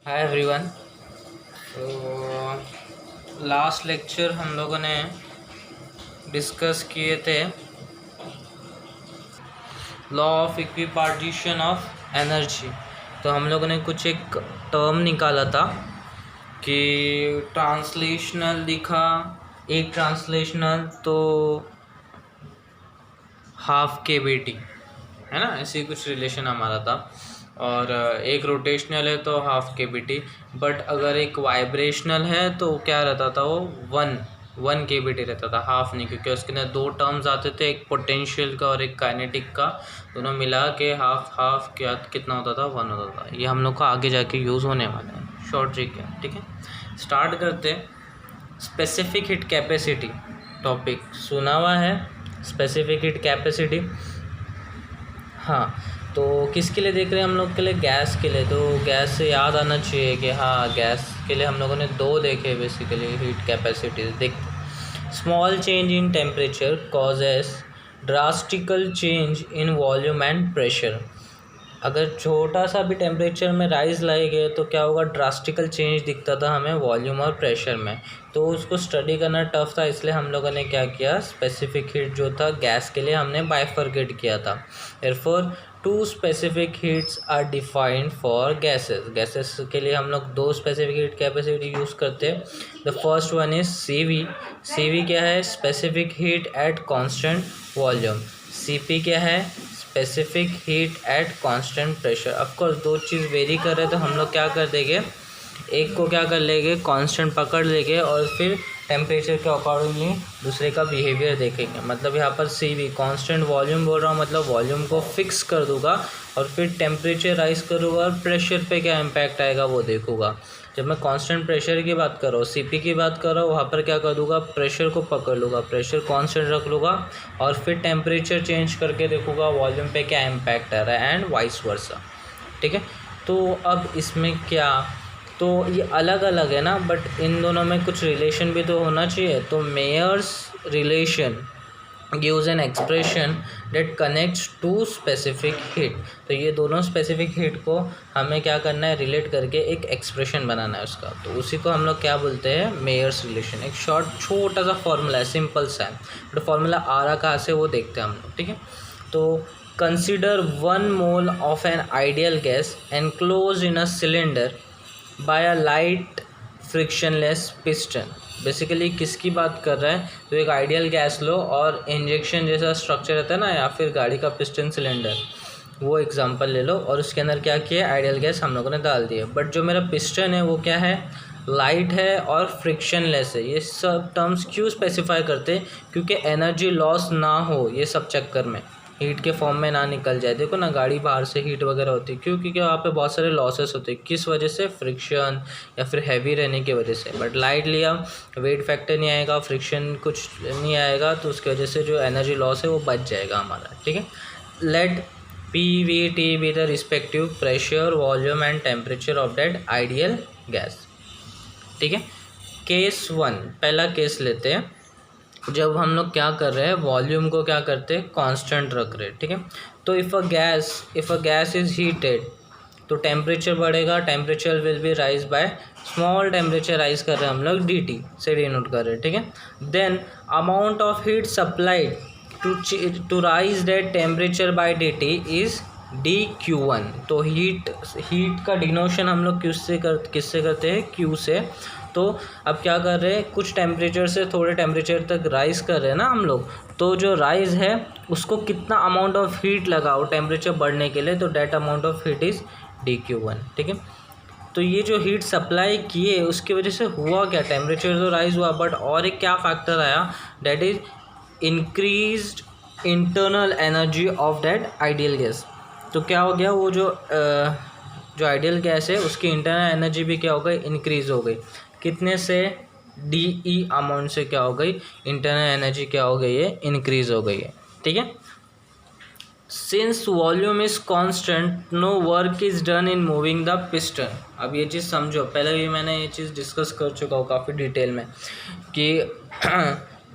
Hi everyone. तो last lecture हम लोगों ने डिस्कस किए थे law of equipartition of energy. तो हम लोगों ने कुछ एक टर्म निकाला था कि ट्रांसलेशनल लिखा, एक ट्रांसलेशनल तो हाफ के बेटी है ना, ऐसे कुछ रिलेशन हमारा था। और एक रोटेशनल है तो हाफ के बीटी, बट अगर एक वाइब्रेशनल है तो क्या रहता था, वो वन के बीटी रहता था, हाफ नहीं, क्योंकि उसके अंदर दो टर्म्स आते थे, एक पोटेंशियल का और एक काइनेटिक का, दोनों मिला के हाफ हाफ क्या कितना होता था, 1 होता था। ये हम लोग का आगे जाके यूज़ होने वाला है, शॉर्ट ट्रिक है। ठीक है, स्टार्ट करते। स्पेसिफिक हीट कैपेसिटी टॉपिक सुना हुआ है, स्पेसिफिक हीट कैपेसिटी। हाँ, तो किसके लिए देख रहे हैं हम लोग? के लिए, गैस के लिए। तो गैस से याद आना चाहिए कि हाँ, गैस के लिए हम लोगों ने दो देखे बेसिकली हीट कैपेसिटीज। देख, small change in temperature causes drastical change in volume and pressure. अगर छोटा सा भी टेम्परेचर में राइज लाए गए तो क्या होगा, ड्रास्टिकल चेंज दिखता था हमें वॉल्यूम और प्रेशर में। तो उसको स्टडी करना टफ था, इसलिए हम लोगों ने क्या किया, स्पेसिफिक हीट जो था गैस के लिए हमने बाइफरकेट किया था। Therefore two specific heats are defined for gases. Gases के लिए हम लोग दो स्पेसिफिक हीट कैपेसिटी यूज़ करते हैं। The first one is CV। CV क्या है? Specific heat at constant volume. CP क्या है? Specific heat at constant pressure. Of course दो चीज़ वेरी कर रहे हैं तो हम लोग क्या कर देंगे, एक को क्या कर लेंगे, कांस्टेंट पकड़ लेंगे और फिर टेम्परेचर के अकॉर्डिंगली दूसरे का बिहेवियर देखेंगे। मतलब यहाँ पर CV कांस्टेंट वॉल्यूम बोल रहा हूँ, मतलब वॉल्यूम को फिक्स कर दूंगा और फिर टेम्परेचर राइज करूँगा और प्रेशर पे क्या इम्पैक्ट आएगा वो देखूँगा। जब मैं कांस्टेंट प्रेशर की बात कर रहा हूँ, CP की बात कर रहा हूँ, वहाँ पर क्या कर दूँगा, प्रेशर को पकड़ लूँगा, प्रेशर कांस्टेंट रख लूँगा और फिर टेम्परेचर चेंज करके देखूँगा वॉल्यूम पे क्या इम्पैक्ट आ रहा है, एंड वाइस वर्सा। ठीक है, तो अब इसमें क्या, तो ये अलग अलग है ना, बट इन दोनों में कुछ रिलेशन भी तो होना चाहिए। तो Mayer's relation gives an expression that connects two specific heat। तो ये दोनों स्पेसिफिक हीट को हमें क्या करना है, रिलेट करके एक एक्सप्रेशन बनाना है उसका। तो उसी को हम लोग क्या बोलते हैं, मेयर्स रिलेशन। एक शॉर्ट छोटा सा फॉर्मूला है, सिंपल सा है, बट फॉर्मूला आ रहा कहाँ से वो देखते हैं हम लोग। ठीक है, तो consider 1 mole of an ideal gas enclose in a cylinder by a light frictionless piston. Basically किसकी बात कर रहा है, तो एक आइडियल गैस लो और इंजेक्शन जैसा स्ट्रक्चर रहता है ना, या फिर गाड़ी का पिस्टन सिलेंडर, वो एग्जांपल ले लो और उसके अंदर क्या किया, आइडियल गैस हम लोगों ने डाल दिया। बट जो मेरा पिस्टन है वो क्या है, लाइट है और फ्रिक्शनलेस है। ये सब टर्म्स क्यों स्पेसिफाई करते हैं, क्योंकि एनर्जी लॉस ना हो, ये सब चक्कर में हीट के फॉर्म में ना निकल जाए। देखो ना, गाड़ी बाहर से हीट वगैरह होती है, क्यों? क्योंकि वहाँ पे बहुत सारे लॉसेस होते हैं। किस वजह से? फ्रिक्शन या फिर हैवी रहने की वजह से। बट लाइट लिया, वेट फैक्टर नहीं आएगा, फ्रिक्शन कुछ नहीं आएगा, तो उसकी वजह से जो एनर्जी लॉस है वो बच जाएगा हमारा। ठीक है, let PVT be the respective pressure, volume and temperature of that ideal gas. ठीक है, केस 1, पहला केस लेते हैं। जब हम लोग क्या कर रहे हैं, वॉल्यूम को क्या करते हैं, कांस्टेंट रख रहे हैं। ठीक है, तो if a gas is heated तो टेम्परेचर बढ़ेगा, temperature will be rise by small temperature rise कर रहे हैं हम लोग DT से डिनोट कर रहे हैं। ठीक है, then amount of heat supplied to raise that temperature by DT is dQ1। तो हीट का डिनोशन हम लोग किससे करते हैं, Q से। तो अब क्या कर रहे हैं, कुछ टेम्परेचर से थोड़े टेम्परेचर तक राइज़ कर रहे हैं ना हम लोग, तो जो राइज़ है उसको कितना अमाउंट ऑफ हीट लगाओ टेम्परेचर बढ़ने के लिए, तो that amount of heat is dQ1। ठीक है, तो ये जो हीट सप्लाई किए उसकी वजह से हुआ क्या, टेम्परेचर तो राइज़ हुआ, बट और एक क्या फैक्टर आया, that is increased internal energy of that ideal gas. तो क्या हो गया, वो जो आइडियल गैस है उसकी इंटरनल एनर्जी भी क्या हो गई, इंक्रीज़ हो गई। कितने से, DE अमाउंट से क्या हो गई, इंटरनल एनर्जी क्या हो गई है, इंक्रीज़ हो गई है। ठीक है, since volume is constant no work is done in moving the piston. अब ये चीज़ समझो, पहले भी मैंने ये चीज़ डिस्कस कर चुका हूँ काफ़ी डिटेल में कि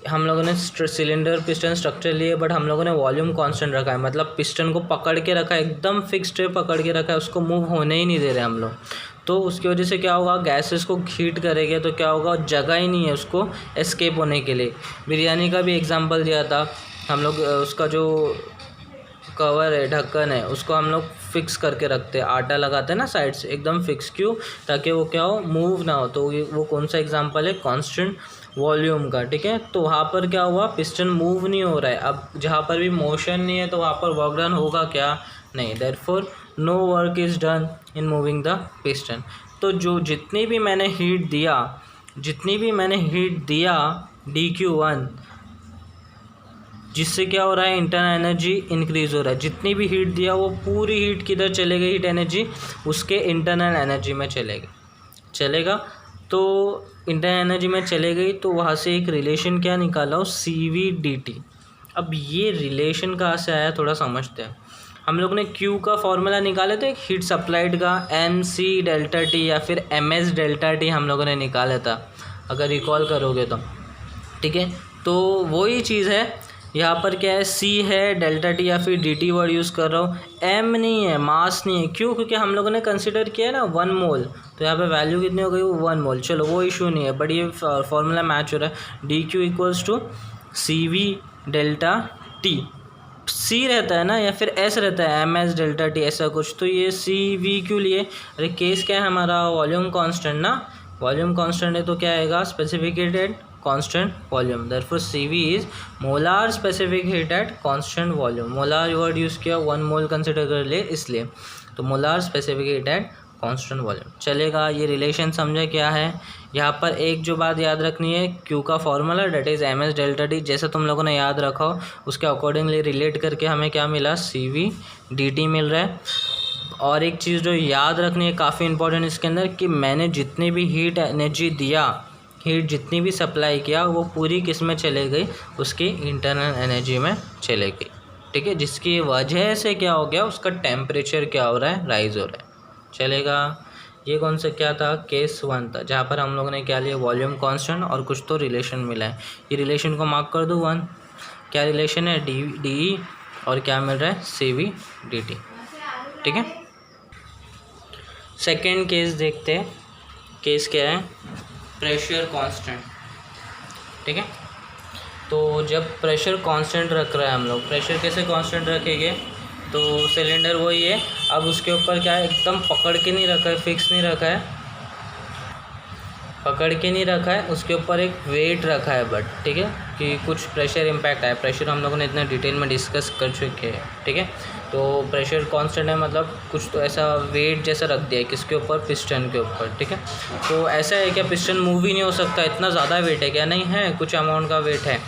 हम लोगों ने सिलेंडर पिस्टन स्ट्रक्चर लिए, बट हम लोगों ने वॉल्यूम कांस्टेंट रखा है, मतलब पिस्टन को पकड़ के रखा है, एकदम फिक्स्ड पकड़ के रखा है, उसको मूव होने ही नहीं दे रहे हम लोग। तो उसकी वजह से क्या होगा, गैसेस को हीट करेंगे तो क्या होगा, जगह ही नहीं है उसको एस्केप होने के लिए। बिरयानी का भी एग्जांपल दिया था हम लोग, उसका जो कवर है, ढक्कन है, उसको हम लोग फिक्स करके रखते हैं, आटा लगाते हैं ना साइड से एकदम फिक्स, क्यों, ताकि वो क्या हो, मूव ना हो। तो वो कौन सा एग्जांपल है, कांस्टेंट वॉल्यूम का, ठीक है। तो वहाँ पर क्या हुआ, पिस्टन मूव नहीं हो रहा है। अब जहाँ पर भी मोशन नहीं है तो वहाँ पर वर्क डन होगा क्या, नहीं, therefore no work is done in moving the piston. तो जितनी भी मैंने हीट दिया dQ1, जिससे क्या हो रहा है, इंटरनल एनर्जी इंक्रीज़ हो रहा है। जितनी भी हीट दिया वो पूरी हीट किधर चले गई, हीट एनर्जी उसके इंटरनल एनर्जी में चलेगा। तो इंटरनल एनर्जी में चले गई तो वहाँ से एक रिलेशन क्या निकाला हो, CVDT। अब ये रिलेशन कहाँ से आया थोड़ा समझते हैं। हम लोग ने Q का फॉर्मूला निकाले थे हीट सप्लाइड का, MC डेल्टा T या फिर MS डेल्टा T हम लोगों ने निकाला था, अगर रिकॉल करोगे तो, ठीक है। तो वही चीज़ है यहाँ पर, क्या है, C है, डेल्टा T या फिर DT वर्ड यूज़ कर रहा हूँ, M नहीं है, मास नहीं है। क्यों, क्योंकि हम लोगों ने कंसिडर किया है ना 1 मोल, तो यहाँ पे वैल्यू कितनी हो गई, 1 मोल। चलो वो इशू नहीं है, बट ये फॉर्मूला मैच हो रहा है। DQ equals to CV delta T, C रहता है ना या फिर S रहता है, MS डेल्टा T ऐसा कुछ, तो ये CV क्यों लिए, अरे केस क्या है हमारा, वॉल्यूम कांस्टेंट ना, वॉल्यूम कांस्टेंट है तो क्या आएगा, specificated constant volume, therefore CV is molar specific heat at constant volume. Molar word use किया, 1 मोल कंसिडर कर लिए इसलिए, तो molar specific heat at constant volume चलेगा। ये रिलेशन समझे क्या है। यहाँ पर एक जो बात याद रखनी है, Q का formula that is MS delta T, जैसे तुम लोगों ने याद रखा हो उसके अकॉर्डिंगली रिलेट करके हमें क्या मिला, CVDT मिल रहा है। और एक चीज़ जो याद रखनी है काफ़ी इंपॉर्टेंट इसके अंदर, कि मैंने जितनी भी हीट एनर्जी दिया, हीट जितनी भी सप्लाई किया, वो पूरी किस में चले गई, उसकी इंटरनल एनर्जी में चले गई, ठीक है। जिसकी वजह से क्या हो गया, उसका टेम्परेचर क्या हो रहा है, राइज हो रहा है, चलेगा। ये कौन सा क्या था, केस 1 था, जहाँ पर हम लोगों ने क्या लिया, वॉल्यूम कांस्टेंट और कुछ तो रिलेशन मिला है। ये रिलेशन को मार्क कर दूँ 1, क्या रिलेशन है, DE और क्या मिल रहा है, CVDT, ठीक है। सेकेंड केस देखते हैं, केस क्या है, प्रेशर कांस्टेंट, ठीक है। तो जब प्रेशर कांस्टेंट रख रहा है हम लोग, प्रेशर कैसे कांस्टेंट रखेंगे, तो सिलेंडर वही है, अब उसके ऊपर क्या है, एकदम पकड़ के नहीं रखा है, फिक्स नहीं रखा है, पकड़ के नहीं रखा है, उसके ऊपर एक वेट रखा है, बट ठीक है, कि कुछ प्रेशर इम्पैक्ट आया। प्रेशर हम लोगों ने इतना डिटेल में डिस्कस कर चुके हैं, ठीक है। तो प्रेशर कांस्टेंट है, मतलब कुछ तो ऐसा वेट जैसा रख दिया है, किसके ऊपर, पिस्टन के ऊपर, ठीक है। तो ऐसा है क्या, पिस्टन मूव ही नहीं हो सकता, इतना ज़्यादा वेट है क्या, नहीं है, कुछ अमाउंट का वेट है,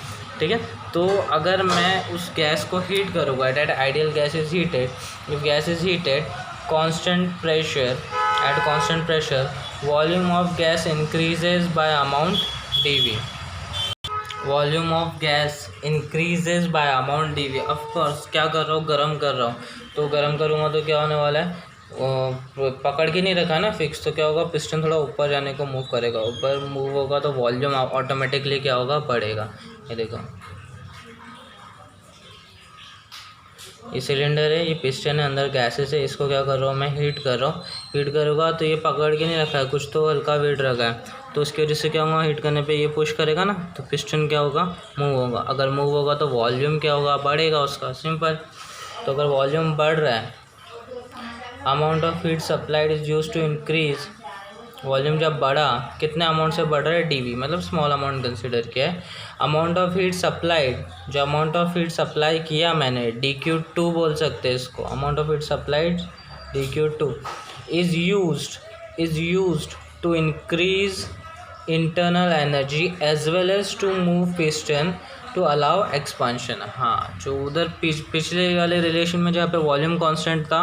ठीक है। तो अगर मैं उस गैस को हीट करूँगा, that ideal gas is heated, if gas is heated constant pressure, at constant pressure volume of gas increases by amount dV, volume of gas increases by amount dV। of course क्या कर रहा हूँ, गर्म कर रहा हूँ, तो गर्म करूँगा तो क्या होने वाला है, पकड़ के नहीं रखा ना फिक्स, तो क्या होगा, पिस्टन थोड़ा ऊपर जाने को मूव करेगा, ऊपर मूव होगा तो वॉल्यूम ऑटोमेटिकली क्या होगा, बढ़ेगा। ये देखो, ये सिलेंडर है, ये पिस्टन है, अंदर गैसेस है, इसको क्या कर रहा हूँ मैं, हीट कर रहा हूँ। हीट करूँगा तो ये पकड़ के नहीं रखा है, कुछ तो हल्का वेट रखा है, तो उसकी वजह से क्या होगा, हीट करने पे ये पुश करेगा ना, तो पिस्टन क्या होगा, मूव होगा। अगर मूव होगा तो वॉल्यूम क्या होगा, बढ़ेगा उसका, सिंपल। तो अगर वॉल्यूम बढ़ रहा है, amount of heat supplied is use to increase, volume जब बढ़ा, कितने अमाउंट से बढ़ रहा है, DV, मतलब स्मॉल अमाउंट कंसिडर किया है। अमाउंट ऑफ हीट सप्लाइड, जो अमाउंट ऑफ हीट सप्लाई किया मैंने, DQ2 बोल सकते हैं इसको, amount of heat supplied DQ2 is used to increase internal energy as well as to move piston to allow expansion. हाँ, जो उधर पिछले वाले रिलेशन में जहाँ पे वॉल्यूम कांस्टेंट था,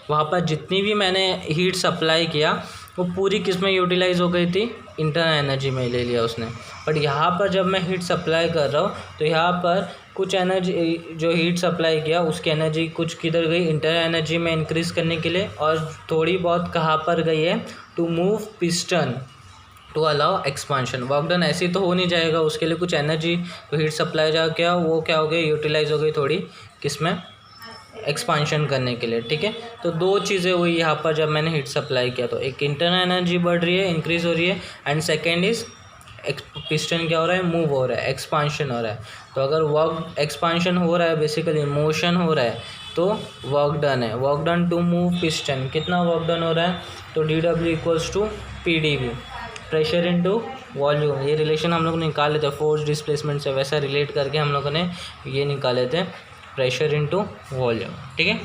वहाँ पर जितनी भी मैंने हीट सप्लाई किया वो पूरी किस में यूटिलाइज हो गई थी, इंटरनल एनर्जी में ले लिया उसने। बट यहाँ पर जब मैं हीट सप्लाई कर रहा हूँ तो यहाँ पर कुछ एनर्जी, जो हीट सप्लाई किया उसकी एनर्जी कुछ किधर गई, इंटरनल एनर्जी में इंक्रीज़ करने के लिए, और थोड़ी बहुत कहाँ पर गई है, to move piston to allow expansion. Work done ऐसे ही तो हो नहीं जाएगा, उसके लिए कुछ एनर्जी, तो हीट सप्लाई जा क्या, वो क्या हो गई, यूटिलाइज हो गई थोड़ी, किस में, एक्सपांशन करने के लिए, ठीक है। तो दो चीज़ें हुई यहाँ पर जब मैंने हीट सप्लाई किया, तो एक इंटरनल एनर्जी बढ़ रही है, इंक्रीज हो रही है, एंड सेकेंड इज पिस्टन क्या हो रहा है, मूव हो रहा है, एक्सपांशन हो रहा है। तो अगर वर्क एक्सपांशन हो रहा है, बेसिकली मोशन हो रहा है, तो वर्क डन है, work done to move piston, कितना वर्क डन हो रहा है, तो D W equals to P D V, pressure into volume. ये रिलेशन हम लोग निकाले थे फोर्स डिस्प्लेसमेंट से, वैसा रिलेट करके हम लोगों ने ये निकाले थे, प्रेशर इनटू वॉल्यूम, ठीक है।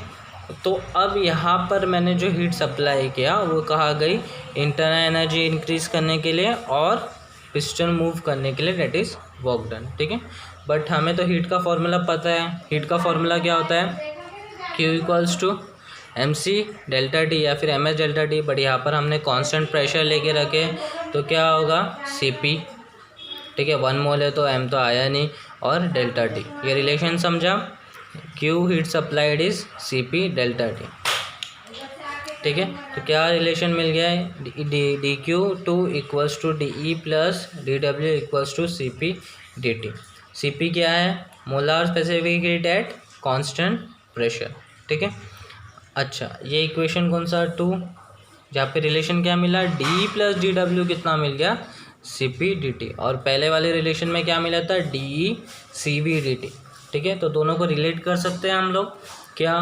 तो अब यहाँ पर मैंने जो हीट सप्लाई किया वो कहा गई इंटरनल एनर्जी इंक्रीज करने के लिए और पिस्टन मूव करने के लिए, डेट इज़ वर्क डन, ठीक है। बट हमें तो हीट का फॉर्मूला पता है, हीट का फॉर्मूला क्या होता है, Q equals to M C delta T या फिर M S delta T, but यहाँ पर हमने कांस्टेंट प्रेशर लेके रखे तो क्या होगा, सी पी, ठीक है। 1 मोल है तो एम तो आया नहीं, और डेल्टा टी, ये रिलेशन समझा, Q heat supplied is C P delta T, ठीक है। तो क्या रिलेशन मिल गया है, D Q two equals to D E plus D W equals to C P D T. C P क्या है, molar specific heat at constant pressure, ठीक है। अच्छा, ये इक्वेशन कौन सा 2, जहाँ पे रिलेशन क्या मिला, डी प्लस डी डब्ल्यू कितना मिल गया, सी पी डी टी, और पहले वाले रिलेशन में क्या मिला था, D E C V D T, ठीक है। तो दोनों को रिलेट कर सकते हैं हम लोग, क्या,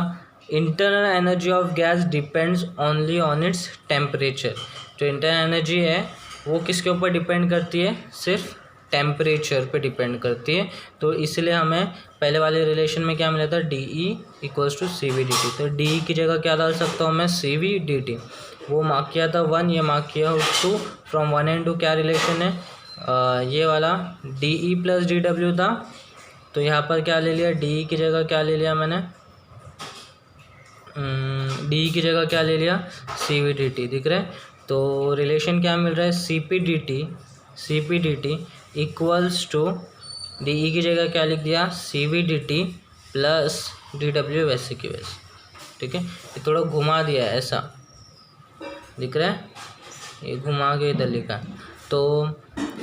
internal energy of gas depends only on its temperature. जो इंटरनल एनर्जी है वो किसके ऊपर डिपेंड करती है, सिर्फ टेम्परेचर पे डिपेंड करती है। तो इसलिए हमें पहले वाले रिलेशन में क्या मिला था, D E equals to C V D T, तो डी ई की जगह क्या डाल सकता हूँ मैं, सी वी डी टी, वो मार्क किया था 1, ये मार्क किया 2, फ्रॉम 1 एंड 2 क्या रिलेशन है, ये वाला D E plus D W था, तो यहाँ पर क्या ले लिया, डी ई की जगह क्या ले लिया मैंने, डी की जगह क्या ले लिया, सी वी डी टी, दिख रहा है। तो रिलेशन क्या मिल रहा है, C P D T equals to D E की जगह क्या लिख दिया, C V D T plus D W वैसे की वैसे, ठीक है। ये थोड़ा घुमा दिया है, ऐसा दिख रहा है, ये घुमा के इधर लिखा है। तो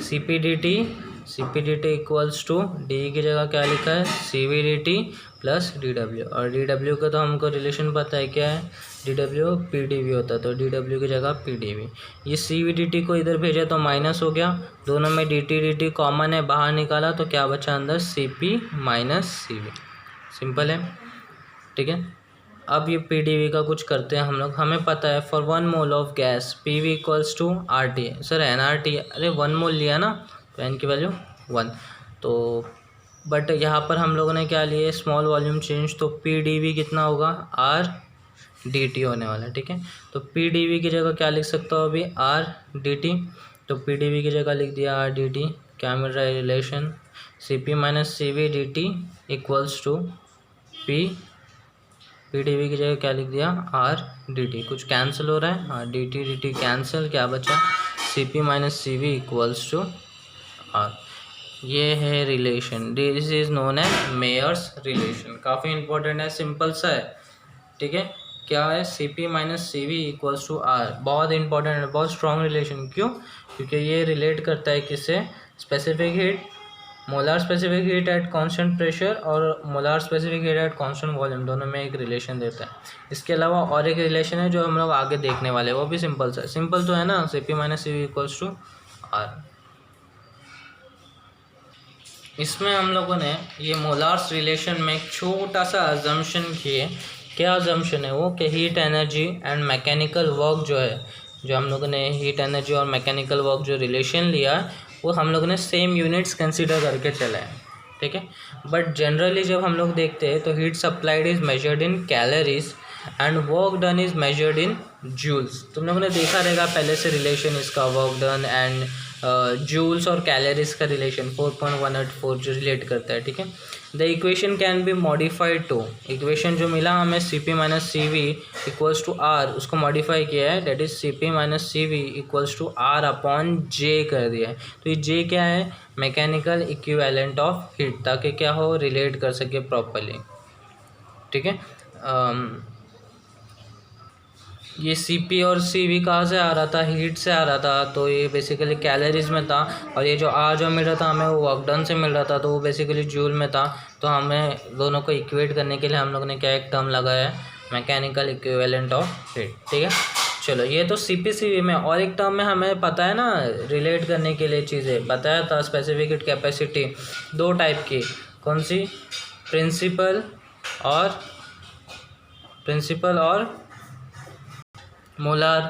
C P D T equals to D की जगह क्या लिखा है, C V D T plus D W, और डी डब्ल्यू का तो हमको रिलेशन पता है क्या है, D W P D V होता है, तो डी डब्ल्यू की जगह पी डी वी। ये सी वी डी टी को इधर भेजा तो माइनस हो गया, दोनों में डी टी कॉमन है, बाहर निकाला तो क्या बचा अंदर, C P minus C V, simple है, ठीक है। अब ये पी डी वी का कुछ करते हैं हम लोग, हमें पता है for 1 mole of gas P V equals to R T, sir N R T, अरे 1 मोल लिया ना, तो एन की वैल्यू 1, तो बट यहाँ पर हम लोगों ने क्या लिए, स्मॉल वॉल्यूम चेंज, तो पी डी वी कितना होगा, आर डी टी होने वाला है, ठीक है। तो पी डी वी की जगह क्या लिख सकता हूँ अभी, आर डी टी, तो पी डी वी की जगह लिख दिया आर डी टी, क्या मिल रहा है relation, C P minus C V D T equals to P D V की जगह क्या लिख दिया, आर डी टी, कुछ कैंसिल हो रहा है, हाँ डी टी कैंसिल, क्या बचा, C P minus C V equals to R, ये है relation, this is known as Mayer's relation, काफ़ी इंपॉर्टेंट है, सिंपल सा है, ठीक है। क्या है, C P minus C V equals to are, बहुत इंपॉर्टेंट है, बहुत स्ट्रॉन्ग रिलेशन, क्यों, क्योंकि ये रिलेट करता है किससे, specific heat, molar specific heat at constant pressure और molar specific heat at constant volume, दोनों में एक रिलेशन देता है। इसके अलावा और एक रिलेशन है जो हम लोग आगे देखने वाले हैं, वो भी सिंपल सा, सिंपल तो है ना, C P minus C V equals to R. इसमें हम लोगों ने ये मोलार्स रिलेशन में एक छोटा सा अजम्पशन किए, क्या अजम्पशन है वो, कि heat energy and mechanical work जो है, जो हम लोगों ने हीट एनर्जी और मैकेनिकल वर्क जो रिलेशन लिया वो हम लोगों ने सेम यूनिट्स कंसीडर करके चला है, ठीक है। बट जनरली जब हम लोग देखते हैं तो heat supplied is measured in calories and work done is measured in joules. तुम लोगों ने देखा रहेगा पहले से रिलेशन इसका, वर्क डन एंड जूल्स और कैलोरीज का रिलेशन 4.184 जो रिलेट करता है, ठीक है। The equation can be modified to, equation जो मिला हमें C P minus C V equals to R, उसको मॉडिफाई किया है, that is C P minus C V equals to are upon जे कर दिया है। तो ये जे क्या है, मैकेनिकल इक्विवेलेंट ऑफ हीट, ताकि क्या हो, रिलेट कर सके प्रॉपरली, ठीक है। ये Cp और Cv कहाँ से आ रहा था, हीट से आ रहा था, तो ये बेसिकली कैलोरीज में था। और ये जो R जो मिल रहा था हमें वो वर्क डन से मिल रहा था, तो वो बेसिकली जूल में था। तो हमें दोनों को इक्वेट करने के लिए हम लोग ने क्या एक टर्म लगाया है, मैकेनिकल इक्विवेलेंट ऑफ हीट। ठीक है, चलो ये तो Cp Cv में। और एक टर्म में हमें पता है ना रिलेट करने के लिए चीज़ें बताया था, स्पेसिफिक हीट कैपेसिटी दो टाइप की, कौन सी, प्रिंसिपल और मोलार।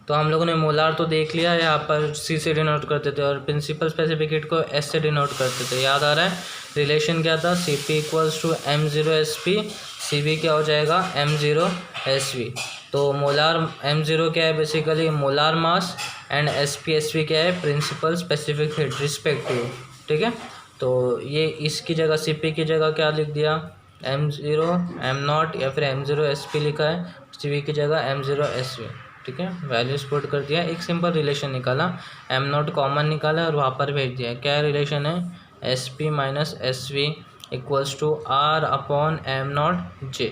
तो हम लोगों ने मोलार तो देख लिया, यहाँ पर सी से डिनोट करते थे, और प्रिंसिपल स्पेसिफिक हीट को एस से डिनोट करते थे। याद आ रहा है रिलेशन क्या था, Cp equals to m0sp, Cv क्या हो जाएगा m0sv। तो मोलार m0 क्या है, basically molar mass, and sp क्या है, प्रिंसिपल स्पेसिफिक हीट रिस्पेक्टिव। ठीक है, तो ये इसकी जगह Cp की जगह क्या लिख दिया, m0 m0 या फिर m0sp लिखा है, Cv की जगह m0sv। ठीक है, वैल्यूज पुट कर दिया, एक सिंपल रिलेशन निकाला, m0 कॉमन निकाला और वहाँ पर भेज दिया। क्या रिलेशन है, sp minus sv equals to r upon m0 j।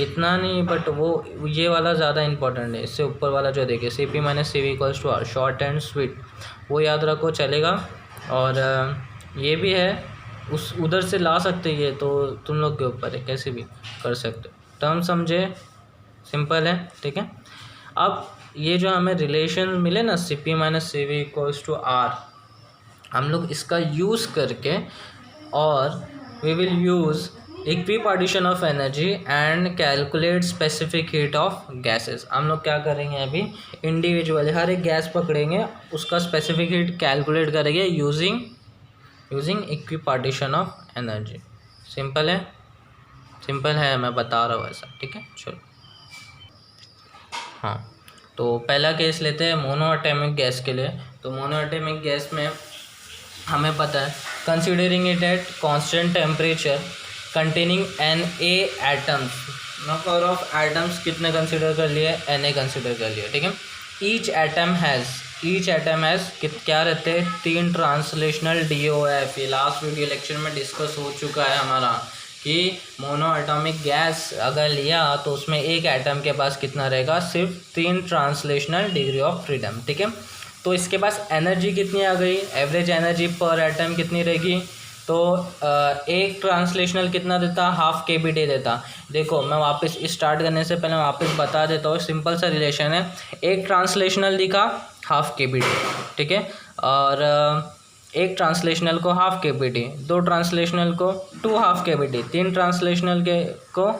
इतना नहीं, बट वो ये वाला ज़्यादा इंपॉर्टेंट है, इससे ऊपर वाला जो देखिए Cp minus Cv equals to r, short and sweet, वो याद रखो चलेगा। और ये भी है, उस उधर से ला सकते ये, तो तुम लोग के ऊपर है, कैसे भी कर सकते हो। टर्म समझे, सिंपल है। ठीक है, अब ये जो हमें रिलेशन मिले ना Cp minus Cv equals to r, हम लोग इसका यूज़ करके, और we will use equipartition of energy and calculate specific heat of gases. हम लोग क्या करेंगे अभी, इंडिविजुअली हर एक गैस पकड़ेंगे, उसका स्पेसिफिक हीट कैलकुलेट करेंगे using equipartition of energy. Simple है, मैं बता रहा हूँ ऐसा। ठीक है, चलो हाँ, तो पहला केस लेते हैं मोनो एटॉमिक गैस के लिए। तो मोनो एटॉमिक गैस में हमें पता है, considering it at constant temperature containing Na atoms, number of atoms कितने कंसीडर कर लिए, Na कंसीडर कर लिया। ठीक है, ईच एटम हैज़ क्या रहते हैं, 3 ट्रांसलेशनल DOF। ये लास्ट वीडियो लेक्चर में डिस्कस हो चुका है हमारा कि मोनो एटॉमिक गैस अगर लिया तो उसमें एक एटम के पास कितना रहेगा, सिर्फ 3 ट्रांसलेशनल डिग्री ऑफ फ्रीडम। ठीक है, तो इसके पास एनर्जी कितनी आ गई, एवरेज एनर्जी पर एटम कितनी रहेगी, तो एक ट्रांसलेशनल कितना देता, हाफ kBT देता। देखो मैं वापस स्टार्ट करने से पहले वापस बता देता हूँ, सिंपल सा रिलेशन है, एक ट्रांसलेशनल दिखा हाफ kBT। ठीक है, और एक ट्रांसलेशनल को हाफ kBT, 2 ट्रांसलेशनल को 2 हाफ kBT, 3 ट्रांसलेशनल के को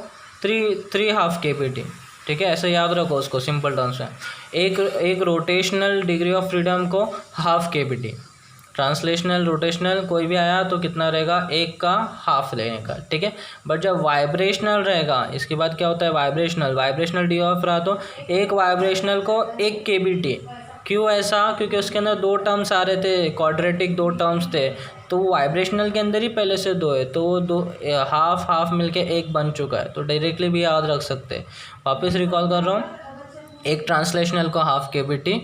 3 हाफ kBT। ठीक है, ऐसे याद रखो उसको सिंपल टर्म्स में। एक रोटेशनल डिग्री ऑफ फ्रीडम को हाफ kBT, ट्रांसलेशनल रोटेशनल कोई भी आया तो कितना रहेगा, एक का हाफ लेने का। ठीक है, बट जब वाइब्रेशनल रहेगा, इसके बाद क्या होता है, वाइब्रेशनल डी ऑफ रहा तो एक वाइब्रेशनल को 1 kBT। क्यों ऐसा, क्योंकि उसके अंदर 2 टर्म्स आ रहे थे, क्वाड्रेटिक 2 टर्म्स थे, तो वाइब्रेशनल के अंदर ही पहले से 2 है, तो वो 2 हाफ मिलके 1 बन चुका है, तो डायरेक्टली भी याद रख सकते हैं। वापस रिकॉल कर रहा हूँ, एक ट्रांसलेशनल को हाफ kBT,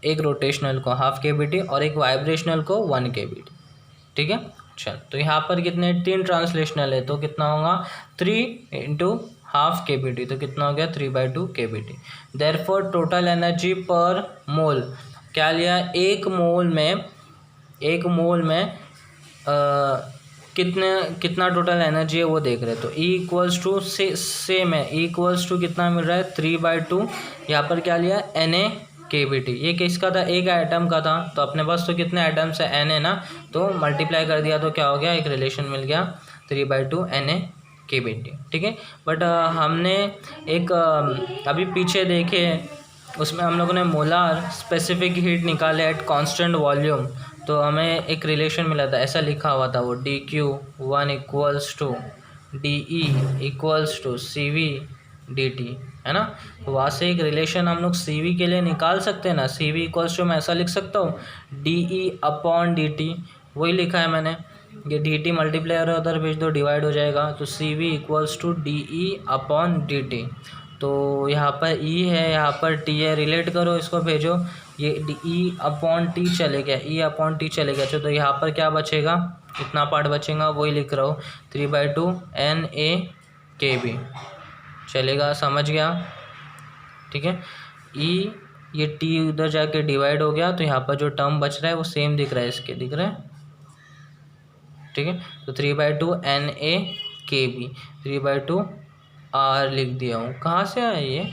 एक रोटेशनल को हाफ kBT और एक वाइब्रेशनल को 1 kBT। ठीक है, चल तो यहाँ पर कितने 3 ट्रांसलेशनल है, तो कितना होगा 3 इंटू हाफ kBT, तो कितना हो गया 3/2 kBT। देयरफॉर टोटल एनर्जी पर मोल क्या लिया, एक मोल में कितना टोटल एनर्जी है वो देख रहे हैं। तो E इक्वल्स टू सेम है, E इक्वल्स टू कितना मिल रहा है 3/2, यहाँ पर क्या लिया Na kBT। ये किसका था, एक एटम का था, तो अपने पास तो कितने एटम्स है Na ना, तो मल्टीप्लाई कर दिया तो क्या हो गया, एक रिलेशन मिल गया 3/2 Na kBT। ठीक है, बट हमने एक अभी पीछे देखे, उसमें हम लोगों ने मोलार स्पेसिफिक हीट निकाले एट कांस्टेंट वॉल्यूम, तो हमें एक रिलेशन मिला था, ऐसा लिखा हुआ था वो dQ1 equals to dE equals to CV dt, है ना। तो वहाँ से एक रिलेशन हम लोग CV के लिए निकाल सकते हैं ना, CV इक्वल्स टू मैं ऐसा लिख सकता हूँ dE अपॉन dt, वही लिखा है मैंने, ये dt मल्टीप्लाई उधर भेज दो, डिवाइड हो जाएगा, तो CV equals to dE upon dt। तो यहाँ पर E है, यहाँ पर T है, रिलेट करो इसको, भेजो, ये E अपॉन टी चले गया, E अपॉन टी चले गया, तो यहाँ पर क्या बचेगा, कितना पार्ट बचेगा वही लिख रहा हूँ 3/2 Na kB। चलेगा, समझ गया। ठीक है। ई ये टी उधर जाके डिवाइड हो गया, तो यहाँ पर जो टर्म बच रहा है वो सेम दिख रहा है, इसके दिख रहा है, ठीक है। तो 3/2 NaKB, 3/2 R लिख दिया हूँ। कहाँ से आया ये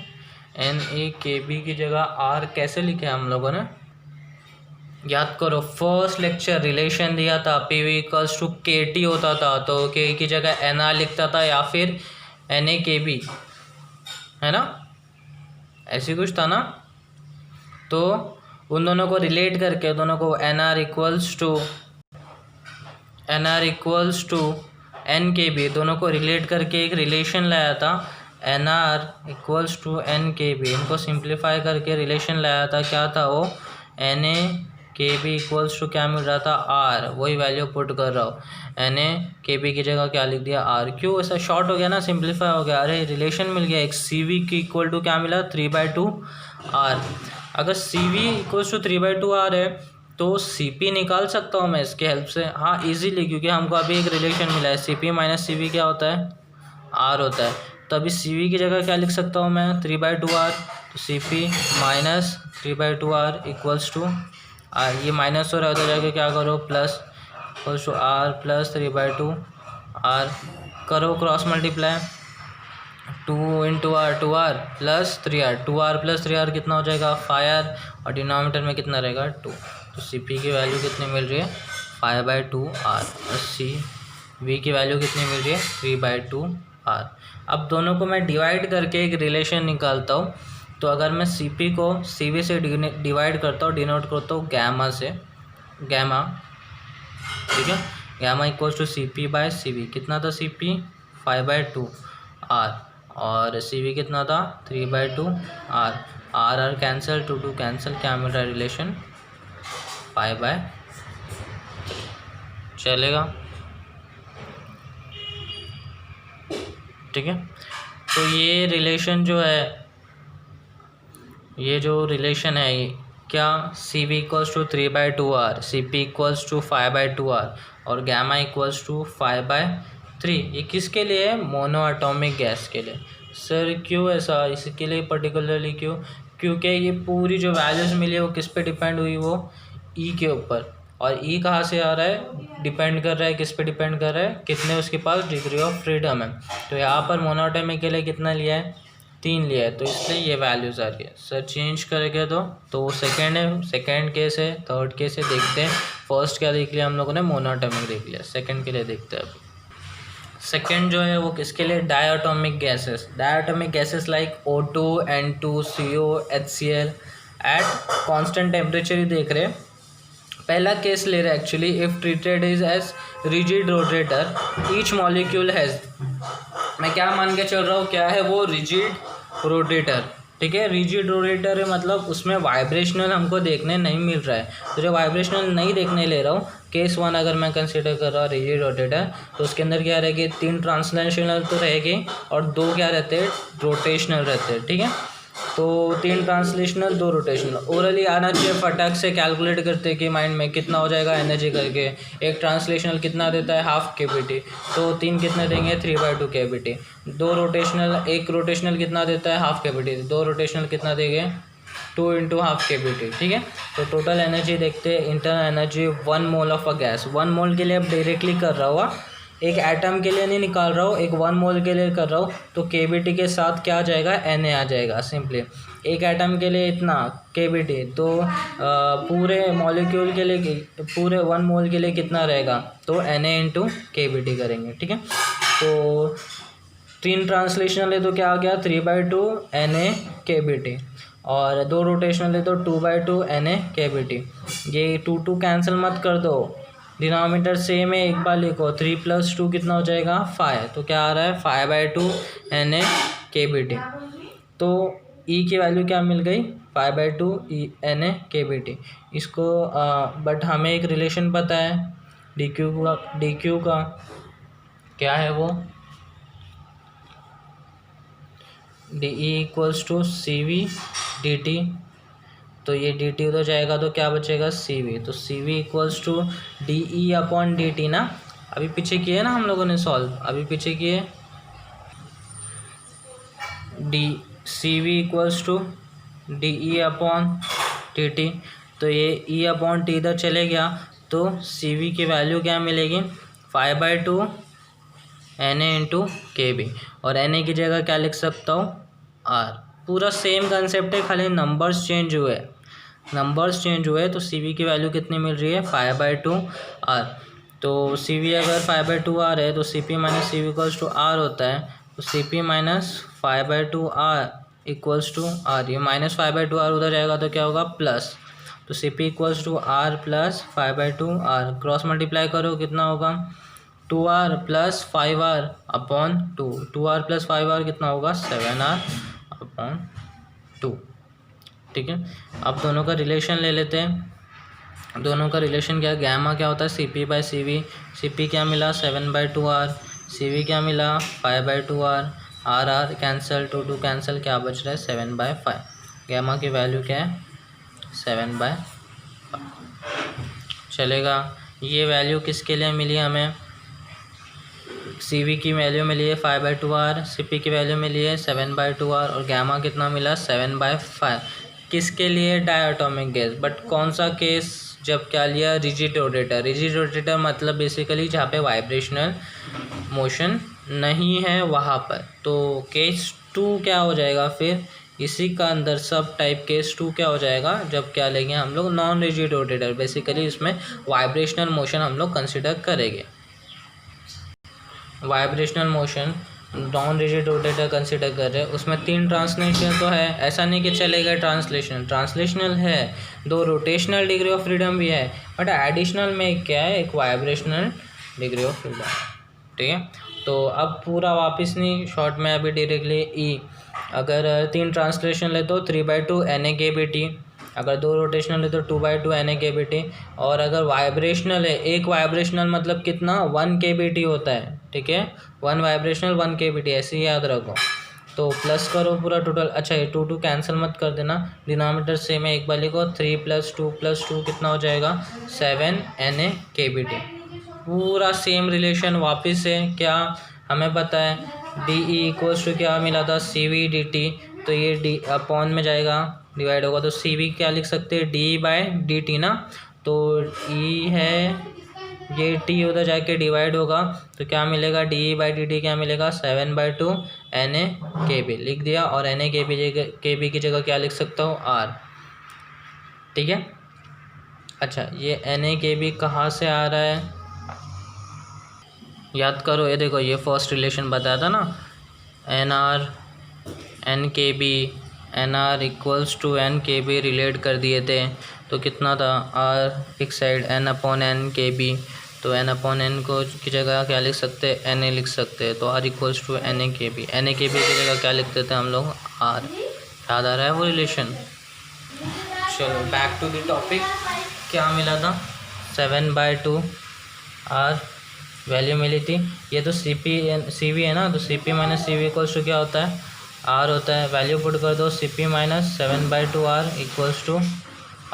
NaKB की जगह R कैसे लिखे हम लोगों ने? याद करो, फर्स्ट लेक्चर रिलेशन दिया था, PV इक्वल्स टू KT होता था, तो K की जगह NR लिखता था या फिर NaKB, है ना, ऐसी कुछ था ना। तो उन दोनों को रिलेट करके, दोनों को NR इक्वल्स टू NKB, दोनों को रिलेट करके एक रिलेशन लाया था, NR इक्वल्स टू NKB। इनको सिंप्लीफाई करके रिलेशन लाया था, क्या था वो, NaKB इक्वल्स टू क्या मिल रहा था, R, वही वैल्यू पुट कर रहा हूँ। NaKB की जगह क्या लिख दिया, R। क्यों ऐसा शॉर्ट हो गया ना, सिंप्लीफाई हो गया। अरे रिलेशन मिल गया एक, CV की इक्वल टू क्या मिला, 3/2 R। अगर CV इक्वल्स टू 3/2 R है तो CP निकाल सकता हूँ मैं इसके हेल्प से, हाँ इजीली, क्योंकि हमको अभी एक रिलेशन मिला है, CP माइनस CV क्या होता है, R होता है। तो अभी CV की जगह क्या लिख सकता हूँ मैं, 3/2 R, तो CP minus 3/2 R equals to R। ये माइनस हो रहा है, उधर जाके क्या करो, plus equals to R plus 3/2 R, करो cross multiply, 2 × R 2R plus 3R, 2R plus 3R कितना हो जाएगा, 5R, और डिनोमिनेटर में कितना रहेगा, 2। तो CP की वैल्यू कितनी मिल रही है, 5/2 R, और CV की वैल्यू कितनी मिल रही है, 3/2 R। अब दोनों को मैं डिवाइड करके एक रिलेशन निकालता हूँ। तो अगर मैं CP को CV से डिवाइड करता हूँ, डिनोट करता हूँ गैमा से, गैमा, ठीक है, गैमा इक्वल्स टू CP/CV, कितना था CP, 5/2 R, और CV कितना था, 3/2 R। R कैंसिल, 2 कैंसिल, क्या मिल रहा है रिलेशन, 5/3, चलेगा, ठीक है। तो ये रिलेशन जो है, ये जो रिलेशन है, ये क्या, CV equals to 3/2 R, CP equals to 5/2 R, और गैमा इक्वल्स टू 5/3। ये किसके लिए है, मोनो एटॉमिक गैस के लिए। सर क्यों ऐसा, इसके लिए पर्टिकुलरली क्यों, क्योंकि ये पूरी जो वैल्यूज़ मिली है वो किस पे डिपेंड हुई, वो E के ऊपर, और E कहाँ से आ रहा है, डिपेंड कर रहा है किस पे, डिपेंड कर रहा है कितने उसके पास डिग्री ऑफ फ्रीडम है। तो यहाँ पर मोनो एटॉमिक के लिए कितना लिया है, 3 लिया है, तो इसलिए ये वैल्यूज़ आ रही है। सर चेंज करेंगे तो सेकेंड है, सेकेंड केस है, थर्ड केस है, देखते हैं। फर्स्ट क्या देख लिया हम लोगों ने, मोनो एटॉमिक देख लिया, सेकेंड के लिए देखते हैं। अभी सेकेंड जो है वो किसके लिए, diatomic gases. Diatomic gases like O2, N2, CO, HCl at constant temperature ही देख रहे हैं। पहला केस ले रहे हैं actually, if treated is as rigid rotator, each molecule has, मैं क्या मान के चल रहा हूँ, क्या है वो, रिजिड रोटेटर, ठीक है। रिजिड रोटेटर है मतलब उसमें वाइब्रेशनल हमको देखने नहीं मिल रहा है, तो जो वाइब्रेशनल नहीं देखने ले रहा हूँ, केस 1 अगर मैं कंसिडर कर रहा हूँ रिजिड रोटेटर, तो उसके अंदर क्या रहेगी, 3 ट्रांसलेशनल तो रहेगी और 2 क्या रहते हैं, रोटेशनल रहते हैं, ठीक है। तो 3 ट्रांसलेशनल 2 रोटेशनल, ओरली आना चाहिए, फटाक से कैलकुलेट करते कि माइंड में कितना हो जाएगा एनर्जी करके। एक ट्रांसलेशनल कितना देता है, हाफ KBT, तो 3 कितने देंगे, 3/2 KBT। 2 रोटेशनल, एक रोटेशनल कितना देता है, हाफ KBT, 2 रोटेशनल कितना देंगे, 2 × हाफ KBT, ठीक है। तो टोटल एनर्जी देखते हैं, internal energy 1 mole of a gas, 1 मोल के लिए अब डायरेक्टली कर रहा हुआ, एक एटम के लिए नहीं निकाल रहा हूँ, एक 1 मोल के लिए कर रहा हूँ, तो KBT के साथ क्या आ जाएगा, Na आ जाएगा सिंपली। एक एटम के लिए इतना KBT, तो पूरे मॉलिक्यूल के लिए, पूरे 1 मोल के लिए कितना रहेगा, तो Na × KBT करेंगे, ठीक है। तो 3 ट्रांसलेशनल है तो क्या आ गया, 3/2 Na KBT, और 2 रोटेशनल है तो 2/2 Na KBT। ये 2 कैंसिल मत कर दो, डिनोमिनेटर सेम है, एक बार लिखो, 3 + 2 कितना हो जाएगा, 5, तो क्या आ रहा है, 5/2 Na KBT। तो E की वैल्यू क्या मिल गई, 5/2 Na KBT। इसको बट हमें एक रिलेशन पता है dq का क्या है वो, dE = CV dt, तो ये dt उधर जाएगा तो क्या बचेगा, CV, तो CV = dE/dt ना। अभी पीछे किए ना हम लोगों ने सॉल्व, अभी पीछे किए C V equals to D E upon T T. तो ये ई अपॉन टी इधर चले गया, तो सी वी की वैल्यू क्या मिलेगी 5/2 एन ए इंटू के बी, और एन ए की जगह क्या लिख सकता हूँ आर। पूरा सेम कंसेप्ट है, खाली नंबर्स चेंज हुए तो सी वी की वैल्यू कितनी मिल रही है 5/2 आर। तो सी वी अगर 5/2 आर है तो C P minus C V equals to R होता है, तो C P minus 5/2 R equals to R. ये माइनस 5/2 आर उधर जाएगा तो क्या होगा प्लस, तो C P equals to R plus 5/2 R. Cross multiply करो कितना होगा 2r plus 5r upon 2r plus 5r कितना होगा 7r अपॉन 2। ठीक है, अब दोनों का रिलेशन ले लेते हैं। दोनों का रिलेशन क्या, गैमा क्या होता है C P by C V. C P क्या मिला 7/2r, सी वी क्या मिला 5/2r, are R cancel 2 cancel, क्या बच रहा है 7/5। गैमा की वैल्यू क्या है 7/5 चलेगा। ये वैल्यू किसके लिए मिली हमें, सी वी की वैल्यू मिली है 5/2r, सी पी की वैल्यू मिली है 7/2r, और गैमा कितना मिला 7/5। किसके लिए डायटोमिक गैस, बट कौन सा केस जब क्या लिया रिजिड रोटेटर। रिजिड रोटेटर मतलब बेसिकली जहाँ पे वाइब्रेशनल मोशन नहीं है वहाँ पर। तो केस 2 क्या हो जाएगा फिर इसी का अंदर सब टाइप केस 2 क्या हो जाएगा जब क्या लेंगे हम लोग नॉन रिजिड रोटेटर। बेसिकली इसमें वाइब्रेशनल मोशन हम लोग कंसिडर करेंगे। Vibrational motion non rigid rotator consider कर रहे हैं, उसमें 3 ट्रांसलेशन तो है, ऐसा नहीं कि चलेगा ट्रांसलेशनल है, 2 रोटेशनल डिग्री ऑफ फ्रीडम भी है, बट एडिशनल में क्या है एक वाइब्रेशनल डिग्री ऑफ फ्रीडम। ठीक है, तो अब पूरा वापस नहीं, शॉर्ट में अभी डायरेक्टली ई। अगर 3 ट्रांसलेशन ले तो 3/2 N A K B T, अगर 2 रोटेशनल है तो 2/2 N A K B T, और अगर वाइब्रेशनल है एक वाइब्रेशनल मतलब कितना 1 के बी टी होता है। ठीक है, 1 वाइब्रेशनल 1 के बी टी, ऐसे ही याद रखो। तो प्लस करो पूरा टोटल। अच्छा ये 2 कैंसिल मत कर देना, डिनोमिनेटर सेम है, एक बार लिखो 3 + 2 + 2 कितना हो जाएगा 7 N A K B T. पूरा सेम रिलेशन वापस है, क्या हमें पता है डी ई इक्वल्स टू क्या मिला था सी वी डी टी, तो ये डी अपॉन में जाएगा डिवाइड होगा, तो सी वी क्या लिख सकते हैं डी बाई डी टी ना, तो ई है ये टी उधर जाके डिवाइड होगा, तो क्या मिलेगा D E by D T क्या मिलेगा 7/2 एन ए के बी लिख दिया, और एन ए के बी की जगह क्या लिख सकता हूँ आर। ठीक है, अच्छा ये एन ए के बी कहाँ से आ रहा है याद करो, ये देखो ये फर्स्ट रिलेशन बताया था ना N R N K B, N R equals to N K B relate कर दिए थे, तो कितना था आर एक side N upon N K B, तो एन अपॉन एन को की जगह क्या लिख सकते हैं एन ए लिख सकते हैं, तो R equals to N A K B, N A K B की जगह क्या लिखते थे हम लोग आर। याद आ रहा है वो रिलेशन। चलो बैक टू द टॉपिक, क्या मिला था 7/2 आर वैल्यू मिली थी। ये तो सी वी है ना, तो C P minus C V equals to क्या होता है आर होता है। वैल्यू पुट कर दो C P minus 7/2 R equals to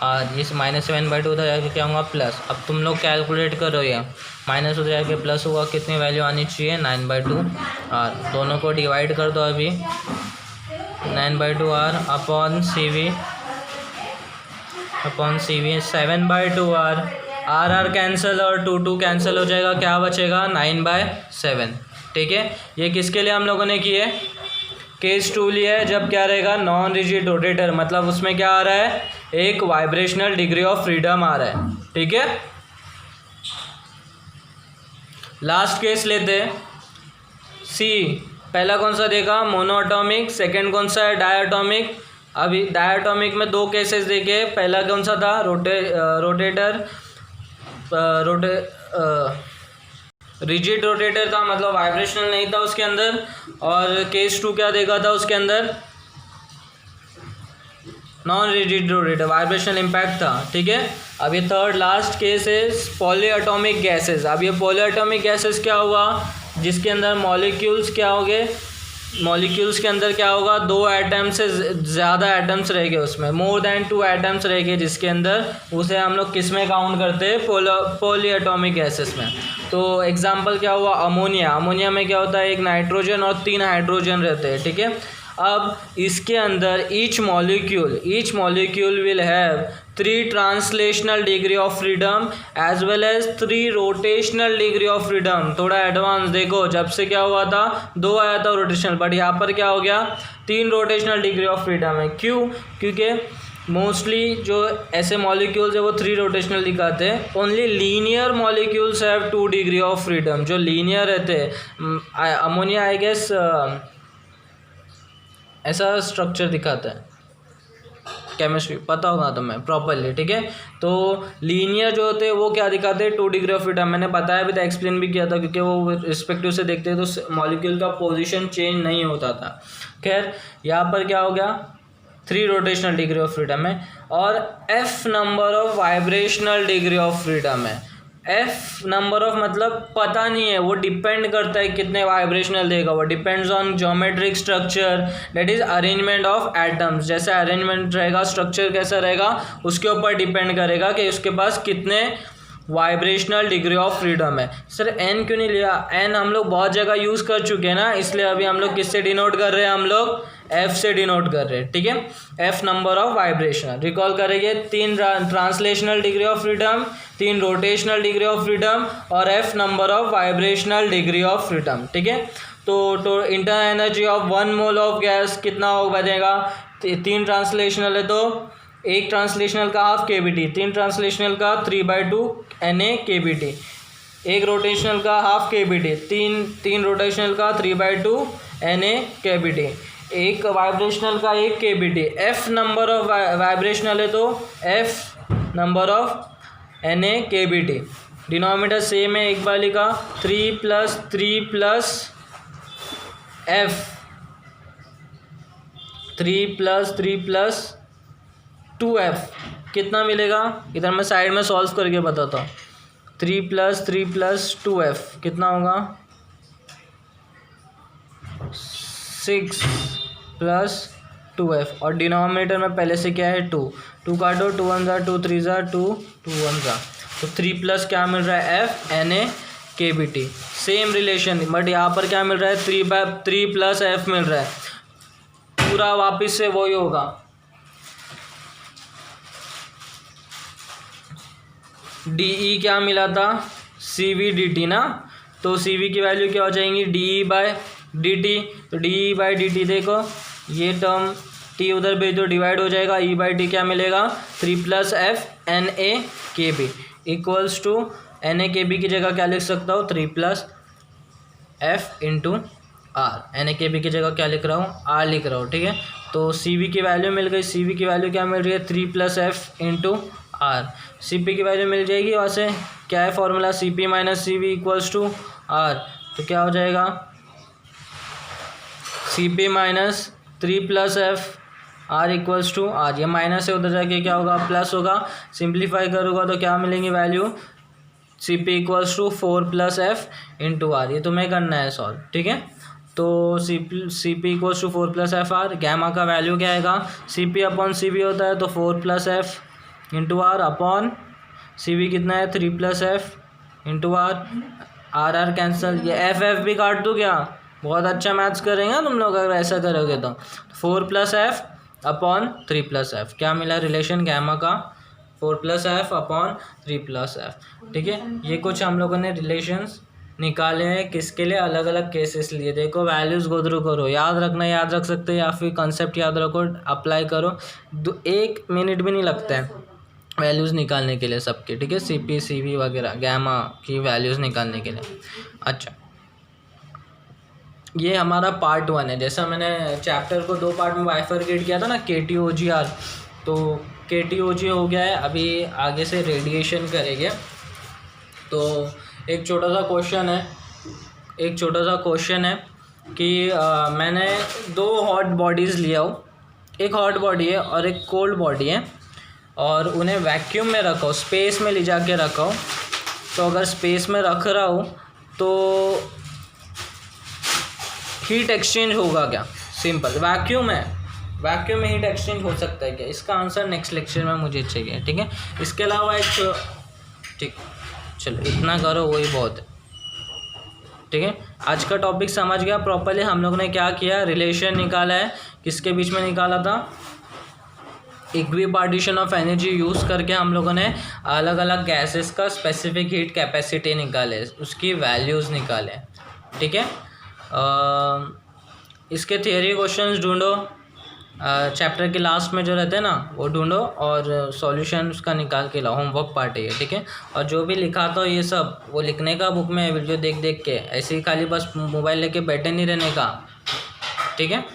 R. इस -7/2 उधर जाके क्या होगा प्लस। अब तुम लोग कैलकुलेट करो, ये माइनस उधर जाके प्लस होगा, कितनी वैल्यू आनी चाहिए 9/2 आर। दोनों को डिवाइड कर दो अभी, 9/2 R upon C V 7/2 R, R R cancel और 2 कैंसिल हो जाएगा, क्या बचेगा 9/7। ठीक है, ये किसके लिए हम लोगों ने किए केस 2 लिया है जब क्या रहेगा नॉन रिजिड रोटेटर, मतलब उसमें क्या आ रहा है एक वाइब्रेशनल डिग्री ऑफ फ्रीडम आ रहा है। ठीक है, लास्ट केस लेते हैं सी। पहला कौन सा देखा मोनोएटॉमिक, सेकंड कौन सा है डायटोमिक। अभी डायटोमिक में 2 केसेस देखे, पहला कौन सा था रिजिड रोटेटर था, मतलब वाइब्रेशनल नहीं था उसके अंदर, और केस 2 क्या देखा था उसके अंदर non rigid rotator, vibrational impact था। ठीक है, अब ये थर्ड लास्ट केस है पॉलीएटॉमिक गैसेस। अब ये पॉलीएटॉमिक गैसेस क्या हुआ जिसके अंदर मॉलिक्यूल्स क्या हो गए, मॉलिक्यूल्स के अंदर क्या होगा 2 एटम से ज़्यादा एटम्स रह गए, उसमें मोर देन 2 एटम्स रह गए, जिसके अंदर उसे हम लोग किस में काउंट करते हैं पॉलीएटॉमिक गैसेस में। तो एग्जांपल क्या हुआ अमोनिया। अमोनिया में क्या होता है एक नाइट्रोजन और 3 हाइड्रोजन रहते हैं। ठीक है, अब इसके अंदर each molecule will have 3 translational degree of freedom as well as 3 rotational degree of freedom. थोड़ा एडवांस देखो, जब से क्या हुआ था 2 आया था रोटेशनल, बट यहाँ पर क्या हो गया 3 रोटेशनल डिग्री ऑफ फ्रीडम है। क्यों? क्योंकि मोस्टली जो ऐसे मॉलिक्यूल्स है वो 3 रोटेशनल दिखाते हैं। Only linear molecules have 2 degree of freedom. जो लीनियर रहते हैं, अमोनिया आई गेस ऐसा स्ट्रक्चर दिखाता है, केमिस्ट्री पता होगा तुम्हें प्रॉपरली, ठीक है। तो लीनियर जो होते हैं वो क्या दिखाते हैं 2 डिग्री ऑफ फ्रीडम। मैंने बताया भी था, एक्सप्लेन भी किया था, क्योंकि वो रिस्पेक्टिव से देखते हैं तो मॉलिक्यूल का पोजीशन चेंज नहीं होता था। खैर यहाँ पर क्या हो गया 3 रोटेशनल डिग्री ऑफ फ्रीडम है और f number of vibrational degree of freedom है। f नंबर ऑफ मतलब पता नहीं है, वो डिपेंड करता है कितने वाइब्रेशनल देगा, वो depends on geometric structure, that is arrangement of atoms. जैसे अरेंजमेंट रहेगा, स्ट्रक्चर कैसा रहेगा, उसके ऊपर डिपेंड करेगा कि उसके पास कितने वाइब्रेशनल डिग्री ऑफ फ्रीडम है। सर n क्यों नहीं लिया? n हम लोग बहुत जगह यूज़ कर चुके हैं ना, इसलिए अभी हम लोग किससे डिनोट कर रहे हैं, हम लोग f से डिनोट कर रहे हैं, ठीक है। f number of vibrational, recall करेंगे 3 translational degree of freedom, 3 rotational degree of freedom और f number of vibrational degree of freedom, ठीक है। तो internal energy of 1 mole of gas कितना हो बनेगा, 3 ट्रांसलेशनल है तो 1 ट्रांसलेशनल का हाफ kBt, 3 ट्रांसलेशनल का 3/2 Na kBt, 1 रोटेशनल का हाफ kBt, 3 रोटेशनल का 3/2 Na kBt, 1 वाइब्रेशनल का 1 kBt। f number of vibrational है तो f number of Na kBt। Denominator same है, एक बार लिखा 3 + 3 + f, 3 + 3 + 2f कितना मिलेगा, इधर मैं साइड में सॉल्व करके बताता हूँ। 3 + 3 + 2f कितना होगा, 6 + 2f और डिनोमिनेटर में पहले से क्या है 2 काटो, 2 1 ज़ा 2 3 ज़ा 2 2 1 ज़ा, तो 3 प्लस क्या मिल रहा है f Na kBt। Same relation, but यहाँ पर क्या मिल रहा है 3 + f मिल रहा है, पूरा वापस से वही होगा। डी क्या मिला था CvDt ना, तो Cv की वैल्यू क्या हो जाएंगी de/dt, तो de/dt देखो ये टर्म t उधर भेज दो, डिवाइड हो जाएगा, e/t क्या मिलेगा 3 + f Na kb equals to Na kb की जगह क्या लिख सकता हूँ 3 + f × r। Na kb की जगह क्या लिख रहा हूँ r लिख रहा हूँ, ठीक है। तो Cv की वैल्यू मिल गई, Cv की वैल्यू क्या मिल रही है 3 + f × r। Cp की वैल्यू मिल जाएगी, वहाँ से क्या है फॉर्मूला Cp - Cv = r, तो क्या हो जाएगा Cp - 3 + f r = r। ये माइनस से उधर जाके क्या होगा प्लस होगा, सिंप्लीफाई करूँगा तो क्या मिलेंगी वैल्यू Cp = 4 + f × r। ये तुम्हें करना है सॉल्व, ठीक है। तो Cp = 4 + f r, गैमा का वैल्यू क्या आएगा Cp/Cv होता है तो 4 + f × r अपॉन Cv कितना है 3 + f × r, r कैंसिल, ये f भी काट दो क्या, बहुत अच्छा मैथ्स करेंगे तुम लोग अगर ऐसा करोगे तो। 4 + f अपॉन 3 + f क्या मिला रिलेशन गैमा का 4 + f अपॉन 3 + f, ठीक है। ये कुछ हम लोगों ने रिलेशंस निकाले हैं, किसके लिए, अलग अलग केसेस लिए। देखो वैल्यूज़ गो थ्रू करो, याद रखना याद रख सकते हैं या फिर कंसेप्ट याद रखो, अप्लाई करो, 1 मिनट भी नहीं लगता है वैल्यूज़ निकालने के लिए सबके, ठीक है। Cp Cv वगैरह गैमा की वैल्यूज़ निकालने के लिए। अच्छा, ये हमारा पार्ट 1 है। जैसा मैंने चैप्टर को 2 पार्ट में बाइफरकेट किया था ना KTOGR, तो KTOG हो गया है, अभी आगे से रेडिएशन करेंगे। तो एक छोटा सा क्वेश्चन है कि मैंने 2 हॉट बॉडीज़ लिया हो, एक हॉट बॉडी है और एक कोल्ड बॉडी है, और उन्हें वैक्यूम में रखा हो, स्पेस में ले जाके रखा हो। तो अगर स्पेस में रख रहा हो तो हीट एक्सचेंज होगा क्या, सिंपल, वैक्यूम में हीट एक्सचेंज हो सकता है क्या, इसका आंसर नेक्स्ट लेक्चर में मुझे चाहिए, ठीक है। इसके अलावा एक, ठीक, चलो इतना करो वही बहुत है। ठीक है, आज का टॉपिक समझ गया प्रॉपरली। हम लोग ने क्या किया, रिलेशन निकाला है, किसके बीच में निकाला था, इक्विपार्टीशन ऑफ एनर्जी यूज़ करके हम लोगों ने अलग अलग गैसेस का स्पेसिफिक हीट कैपेसिटी निकाले, उसकी वैल्यूज़ निकाले। ठीक है, इसके थियरी क्वेश्चंस ढूंढो, चैप्टर के लास्ट में जो रहते हैं ना वो ढूंढो और सॉल्यूशन उसका निकाल के लाओ, होमवर्क पार्ट है ये। ठीक है, और जो भी लिखा था ये सब वो लिखने का बुक में वीडियो देख देख के, ऐसे ही खाली बस मोबाइल लेके बैठे नहीं रहने का। ठीक है।